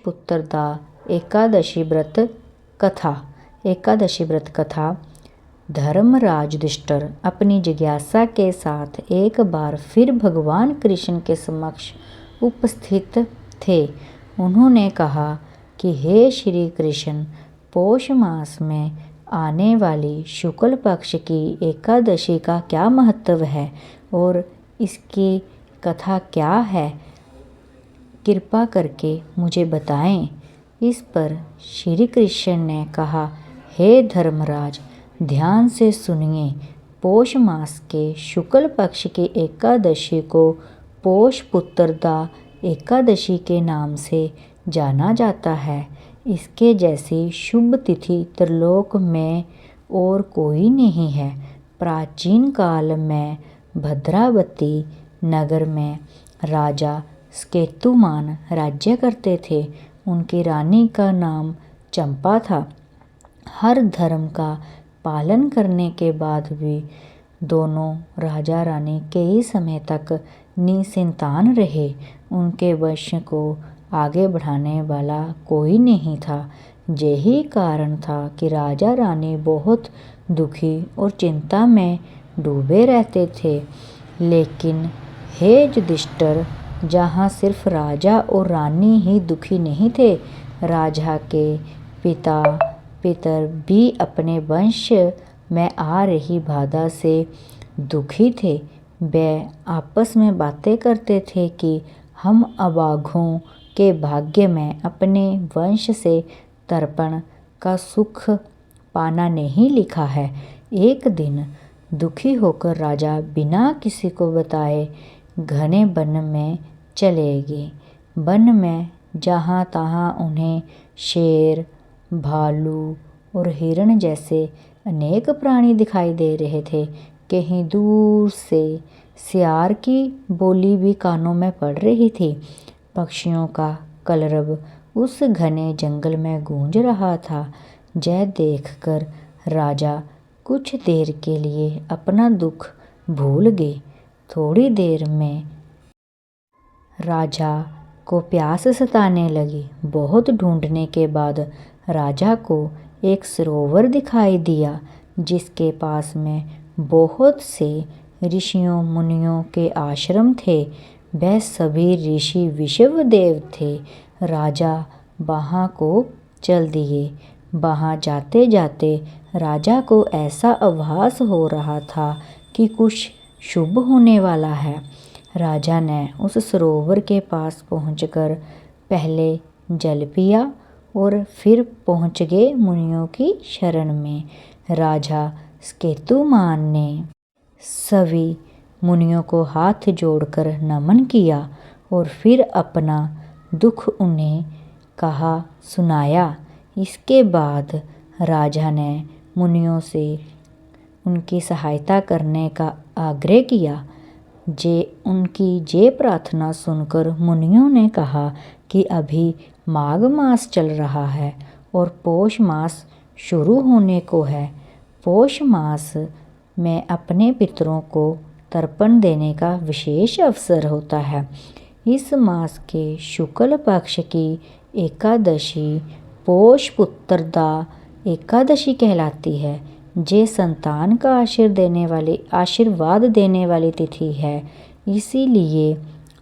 पुत्र दा एकादशी व्रत कथा। एकादशी व्रत कथा। धर्मराज युधिष्ठिर अपनी जिज्ञासा के साथ एक बार फिर भगवान कृष्ण के समक्ष उपस्थित थे। उन्होंने कहा कि हे श्री कृष्ण, पौष मास में आने वाली शुक्ल पक्ष की एकादशी का क्या महत्व है और इसकी कथा क्या है, कृपा करके मुझे बताएं। इस पर श्री कृष्ण ने कहा, हे धर्मराज, ध्यान से सुनिए। पौष मास के शुक्ल पक्ष की एकादशी को पौष पुत्रदा एकादशी के नाम से जाना जाता है। इसके जैसी शुभ तिथि त्रिलोक में और कोई नहीं है। प्राचीन काल में भद्रावती नगर में राजा स्केतुमान राज्य करते थे। उनकी रानी का नाम चंपा था। हर धर्म का पालन करने के बाद भी दोनों राजा रानी कई समय तक निसंतान रहे। उनके वंश को आगे बढ़ाने वाला कोई नहीं था। यही कारण था कि राजा रानी बहुत दुखी और चिंता में डूबे रहते थे। लेकिन हे युधिष्ठिर, जहाँ सिर्फ राजा और रानी ही दुखी नहीं थे, राजा के पितर भी अपने वंश में आ रही बाधा से दुखी थे। वे आपस में बातें करते थे कि हम अभागों के भाग्य में अपने वंश से तर्पण का सुख पाना नहीं लिखा है। एक दिन दुखी होकर राजा बिना किसी को बताए घने वन में चले गए। वन में जहाँ तहाँ उन्हें शेर, भालू और हिरण जैसे अनेक प्राणी दिखाई दे रहे थे। कहीं दूर से सियार की बोली भी कानों में पड़ रही थी। पक्षियों का कलरव उस घने जंगल में गूंज रहा था। यह देखकर राजा कुछ देर के लिए अपना दुख भूल गए। थोड़ी देर में राजा को प्यास सताने लगी। बहुत ढूंढने के बाद राजा को एक सरोवर दिखाई दिया, जिसके पास में बहुत से ऋषियों मुनियों के आश्रम थे। वह सभी ऋषि विश्वदेव थे। राजा वहाँ को चल दिए। वहाँ जाते जाते राजा को ऐसा आभास हो रहा था कि कुछ शुभ होने वाला है। राजा ने उस सरोवर के पास पहुंचकर पहले जल पिया और फिर पहुंच गए मुनियों की शरण में। राजा स्केतुमान ने सभी मुनियों को हाथ जोड़कर नमन किया और फिर अपना दुख उन्हें कहा सुनाया। इसके बाद राजा ने मुनियों से उनकी सहायता करने का आग्रह किया। उनकी ये प्रार्थना सुनकर मुनियों ने कहा कि अभी माघ मास चल रहा है और पौष मास शुरू होने को है। पौष मास में अपने पितरों को तर्पण देने का विशेष अवसर होता है। इस मास के शुक्ल पक्ष की एकादशी पौष पुत्रदा एकादशी कहलाती है। जे संतान का आशीर्वाद देने वाली तिथि है। इसीलिए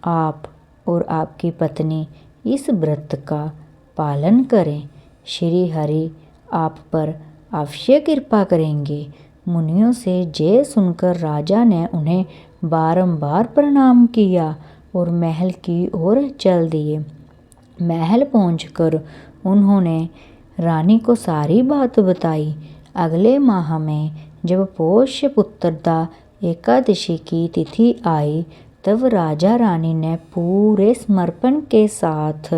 आप और आपकी पत्नी इस व्रत का पालन करें। श्री हरि आप पर अवश्य कृपा करेंगे। मुनियों से ये सुनकर राजा ने उन्हें बारंबार प्रणाम किया और महल की ओर चल दिए। महल पहुंचकर उन्होंने रानी को सारी बात बताई। अगले माह में जब पौष पुत्रदा एकादशी की तिथि आई, तब राजा रानी ने पूरे समर्पण के साथ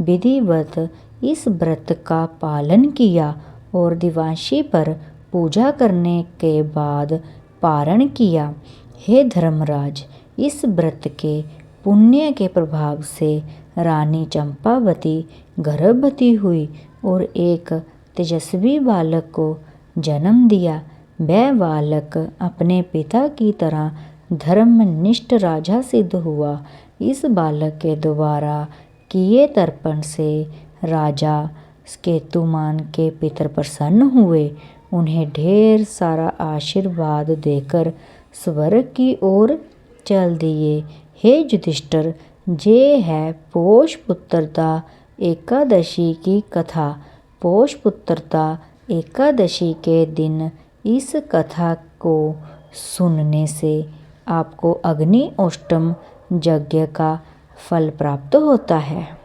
विधिवत इस व्रत का पालन किया और दिवाशी पर पूजा करने के बाद पारण किया। हे धर्मराज, इस व्रत के पुण्य के प्रभाव से रानी चंपावती गर्भवती हुई और एक तेजस्वी बालक को जन्म दिया। वह बालक अपने पिता की तरह धर्मनिष्ठ राजा सिद्ध हुआ। इस बालक के द्वारा किए तर्पण से राजा केतुमान के पितर प्रसन्न हुए, उन्हें ढेर सारा आशीर्वाद देकर स्वर्ग की ओर चल दिए। हे युधिष्ठिर, ये है पौष पुत्रदा एकादशी की कथा। पौष पुत्रदा एकादशी के दिन इस कथा को सुनने से आपको अग्नि अष्टम यज्ञ का फल प्राप्त होता है।